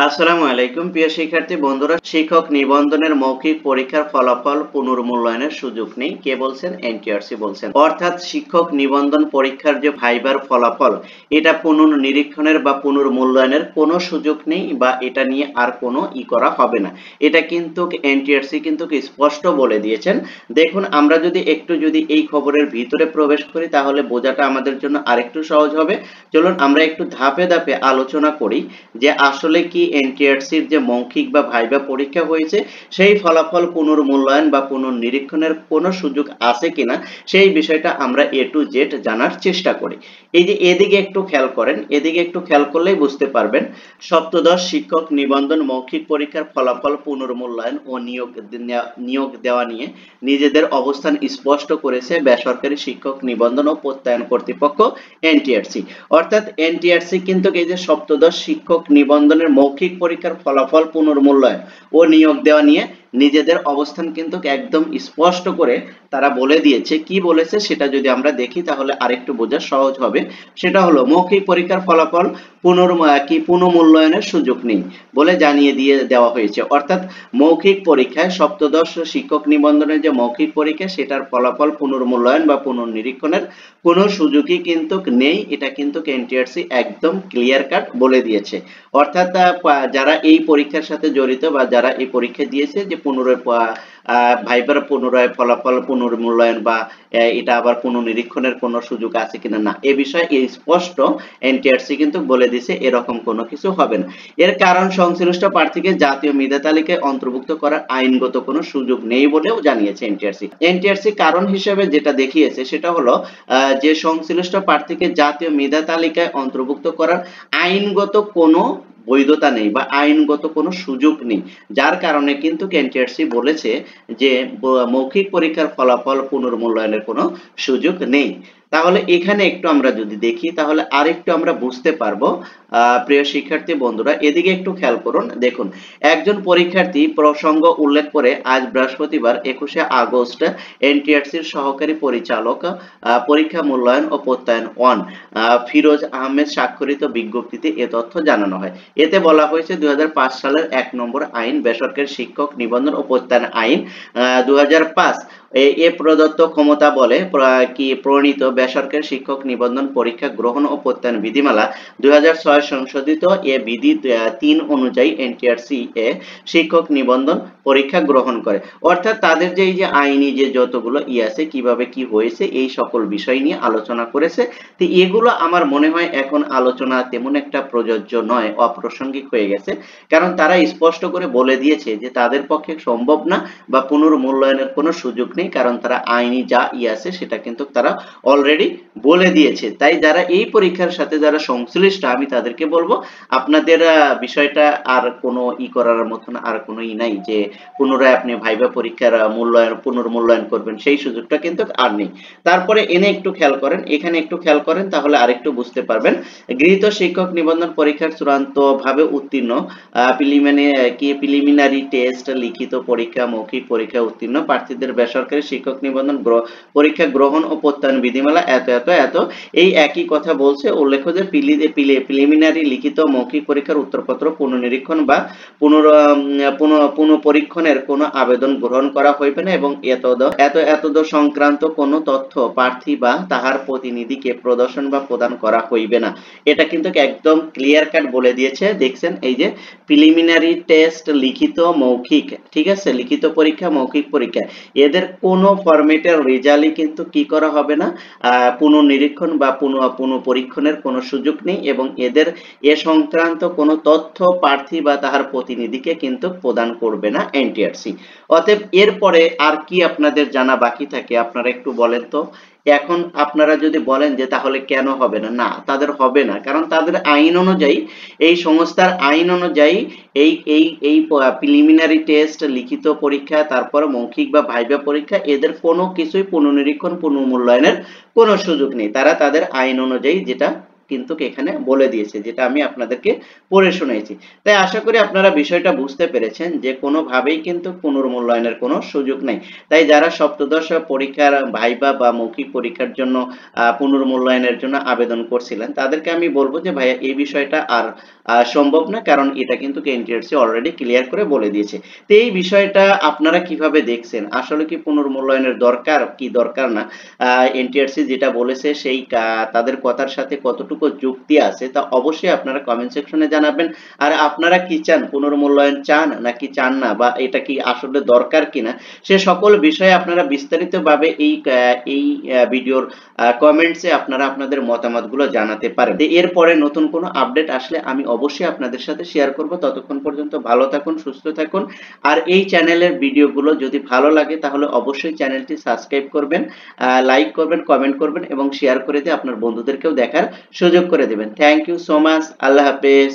আসসালামু আলাইকুম প্রিয় শিক্ষার্থী বন্ধুরা, শিক্ষক নিবন্ধনের মৌখিক পরীক্ষার ফলাফল পুনর্মূল্যায়নের সুযোগ নেই। কে বলছেন? এনটিআরসি বলছেন। অর্থাৎ শিক্ষক নিবন্ধন পরীক্ষার যে ভাইবার ফলাফল, এটা পুনর্নিরীক্ষণের বা পুনর্মূল্যায়নের কোনো সুযোগ নেই, বা এটা নিয়ে আর কোনো করা হবে না। এটা কিন্তু এনটিআরসি কিন্তু স্পষ্ট বলে দিয়েছেন। দেখুন, আমরা যদি এই খবরের ভিতরে প্রবেশ করি তাহলে বোঝাটা আমাদের জন্য আরেকটু সহজ হবে। চলুন আমরা একটু ধাপে ধাপে আলোচনা করি যে আসলে কি এনটিআরসির যে মৌখিক বা ভাইবা পরীক্ষা হয়েছে সেই ফলাফল পুনর্মূল্যায়ন বা পুনর্নিরীক্ষণের কোনো সুযোগ আছে কিনা সেই বিষয়টা আমরা এ টু জেড জানার চেষ্টা করি। এই যে এদিকে একটু খেয়াল করেন, এদিকে একটু খেয়াল করলেই বুঝতে পারবেন। সপ্তদশ শিক্ষক নিবন্ধন মৌখিক পরীক্ষার ফলাফল পুনর্মূল্যায়ন ও নিয়োগ দেওয়া নিয়ে নিজেদের অবস্থান স্পষ্ট করেছে বেসরকারি শিক্ষক নিবন্ধন ও প্রত্যয়ন কর্তৃপক্ষ এনটিআরসি। অর্থাৎ এনটিআরসি কিন্তু এই যে সপ্তদশ শিক্ষক নিবন্ধনের মৌখিক পরীক্ষার ফলাফল পুনর্মূল্যায়ন ও নিয়োগ দেওয়া নিয়ে নিজেদের অবস্থান কিন্তু একদম স্পষ্ট করে তারা বলে দিয়েছে। কি বলেছে সেটা যদি আমরা দেখি তাহলে আরেকটু বোঝা সহজ হবে। সেটা হলো মৌখিক পরীক্ষার ফলাফল পুনর্মূল্যায়নের সুযোগ নেই বলে জানিয়ে দিয়ে দেওয়া হয়েছে। অর্থাৎ মৌখিক পরীক্ষায় সপ্তদশ শিক্ষক নিবন্ধনের যে মৌখিক পরীক্ষা সেটার ফলাফল পুনর্মূল্যায়ন বা পুনর্নিরীক্ষণের কোনো সুযোগই কিন্তু নেই। এটা কিন্তু এনটিআরসি একদম ক্লিয়ার কাট বলে দিয়েছে। অর্থাৎ যারা এই পরীক্ষার সাথে জড়িত বা যারা এই পরীক্ষা দিয়েছে যে পুনরায় ভাইবার পুনরায় ফলাফল পুনর্মূল্যায়ন বা এটা আবার পুনর্নিরীক্ষণের কোনো সুযোগ আছে কিনা, না, এ বিষয়ে স্পষ্ট এনটিআরসি কিন্তু বলে দিয়েছে এরকম কোনো কিছু হবে না। এর কারণ সংশ্লিষ্ট প্রার্থীকে জাতীয় মেধা তালিকায় অন্তর্ভুক্ত করার আইনগত কোনো সুযোগ নেই বলেও জানিয়েছে এনটিআরসি। এনটিআরসি কারণ হিসেবে যেটা দেখিয়েছে সেটা হলো যে সংশ্লিষ্ট প্রার্থীকে জাতীয় মেধা তালিকায় অন্তর্ভুক্ত করার আইনগত কোনো বৈধতা নেই বা আইনগত কোনো সুযোগ নেই, যার কারণে কিন্তু এনটিআরসি বলেছে যে মৌখিক পরীক্ষার ফলাফল পুনর্মূল্যায়নের কোনো সুযোগ নেই। তাহলে এখানে একটু আমরা যদি দেখি তাহলে আরেকটু আমরা বুঝতে পারবো। প্রিয় শিক্ষার্থী বন্ধুরা, এদিকে একটু খেয়াল করুন। দেখুন, একজন পরীক্ষার্থী প্রসঙ্গ উল্লেখ করে আজ বৃহস্পতিবার 21শে আগস্ট এনটিআরসির সহকারী পরিচালক পরীক্ষা মূল্যায়ন ও প্রত্যয়ন 1 ফিরোজ আহমেদ স্বাক্ষরিত বিজ্ঞপ্তিতে এ তথ্য জানানো হয়। এতে বলা হয়েছে 2005 সালের 1 নম্বর আইন বেসরকারি শিক্ষক নিবন্ধন ও প্রত্যয়ন আইন 2005 এ প্রদত্ত ক্ষমতা বলে প্রণীত বেসরকারি শিক্ষক নিবন্ধন পরীক্ষা গ্রহণ ও প্রত্যয়ন বিধিমালা 2006 সংশোধিত এ বিধি 3 অনুযায়ী এনটিআরসি এ শিক্ষক নিবন্ধন পরীক্ষা গ্রহণ করে। অর্থাৎ তাদের যে এই যে আইনি যে যতগুলো আছে কিভাবে কি হয়েছে এই সকল বিষয় নিয়ে আলোচনা করেছে। তো এগুলো আমার মনে হয় এখন আলোচনা তেমন একটা প্রযোজ্য নয়, অপ্রাসঙ্গিক হয়ে গেছে। কারণ তারা স্পষ্ট করে বলে দিয়েছে যে তাদের পক্ষে সম্ভব না বা পুনর্মূল্যায়নের কোনো সুযোগ নেই, কারণ তারা আইনি যা আছে সেটা কিন্তু তারা অলরেডি বলে দিয়েছে। তাই যারা এই পরীক্ষার সাথে যারা সংশ্লিষ্ট আমি তাদেরকে বলবো আপনাদের বিষয়টা আর কোনো করার মতন আর কোনো নাই যে পুনরায় আপনি ভাইবা পরীক্ষার পুনর্মূল্যায়ন করবেন, সেই সুযোগটা কিন্তু আর নেই। তারপরে একটু খেয়াল করেন, এখানে একটু খেয়াল করেন তাহলে আরেকটু বুঝতে পারবেন। গৃহীত শিক্ষক নিবন্ধন পরীক্ষার চূড়ান্ত ভাবে উত্তীর্ণ প্রিলিমিনারি টেস্ট লিখিত পরীক্ষা মৌখিক পরীক্ষা উত্তীর্ণ প্রার্থীদের বেসরকারি শিক্ষক নিবন্ধন পরীক্ষা গ্রহণ ও প্রত্যয়ন বিধিমালা এত এত এত এই একই কথা বলছে। উল্লেখ্য যে প্রিলিমিনারি লিখিত মৌখিক পরীক্ষার উত্তরপত্র পুনর্নিরীক্ষণ বা পুনঃপরীক্ষণের কোনো আবেদন গ্রহণ করা হইবে না এবং এতদ সংক্রান্ত কোনো তথ্য প্রার্থী বা তাহার প্রতিনিধিকে প্রদর্শন বা প্রদান করা হইবে না। এটা কিন্তু একদম ক্লিয়ার কাট বলে দিয়েছে। দেখছেন, এই যে প্রিলিমিনারি টেস্ট লিখিত মৌখিক, ঠিক আছে, লিখিত পরীক্ষা মৌখিক পরীক্ষা, এদের কোনো ফরম্যাটের রেজাল্টই কিন্তু কি করা হবে না, পুনর্নিরীক্ষণ বা পুনঃপরীক্ষণের কোনো সুযোগ নেই এবং এদের এ সংক্রান্ত কোনো তথ্য প্রার্থী বা তাহার প্রতিনিধিকে কিন্তু প্রদান করবে না এনটিআরসি। অতএব এরপরে আর কি আপনাদের জানা বাকি থাকে আপনারা একটু বলেন তো। এখন আপনারা যদি বলেন যে তাহলে কেন হবে না, না তাদের হবে না, কারণ তাদের আইন অনুযায়ী, এই সংস্থার আইন অনুযায়ী এই এই এই প্রিলিমিনারি টেস্ট লিখিত পরীক্ষা তারপর মৌখিক বা ভাইবা পরীক্ষা এদের কোনো কিছুই পুনর্নিরীক্ষণ পুনর্মূল্যায়নের কোনো সুযোগ নেই। তারা তাদের আইন অনুযায়ী যেটা কিন্তু এখানে বলে দিয়েছে, যেটা আমি আপনাদেরকে পড়ে শুনিয়েছি। তাই আশা করি আপনারা বিষয়টা বুঝতে পেরেছেন যে কোনোভাবেই কিন্তু পুনর্মূল্যায়নের কোনো সুযোগ নেই। তাই যারা সপ্তদশ পরীক্ষার ভাইবা বা মৌখিক পরীক্ষার জন্য পুনর্মূল্যায়নের জন্য আবেদন করছিলেন, তাদেরকে আমি বলব যে ভাইয়া এই বিষয়টা আর সম্ভব না, কারণ এটা কিন্তু এনটিআরসি অলরেডি ক্লিয়ার করে বলে দিয়েছে। তো এই বিষয়টা আপনারা কিভাবে দেখছেন? আসলে কি পুনর্মূল্যায়নের দরকার কি দরকার না? এনটিআরসি যেটা বলেছে সেই তাদের কথার সাথে কতটুকু যুক্তি আছে তা অবশ্যই আপনারা কমেন্ট সেকশনে জানাবেন। আর আপনারা কি চান? পুনর্মূল্যায়ন চান নাকি চান না, বা এটা কি আসলে দরকার কিনা, সে সকল বিষয়ে আপনারা বিস্তারিতভাবে এই ভিডিওর কমেন্টসে আপনারা আপনাদের মতামতগুলো জানাতে পারেন। এরপরে নতুন কোনো আপডেট আসলে আমি অবশ্যই আপনাদের সাথে শেয়ার করব। ততক্ষণ পর্যন্ত ভালো থাকুন, সুস্থ থাকুন। আর এই চ্যানেলের ভিডিওগুলো যদি ভালো লাগে তাহলে অবশ্যই চ্যানেলটি সাবস্ক্রাইব করবেন, লাইক করবেন, কমেন্ট করবেন এবং শেয়ার করে দিয়ে আপনার বন্ধুদেরকেও দেখার সুযোগ করে দেবেন। Thank you so much. আল্লাহ হাফেজ।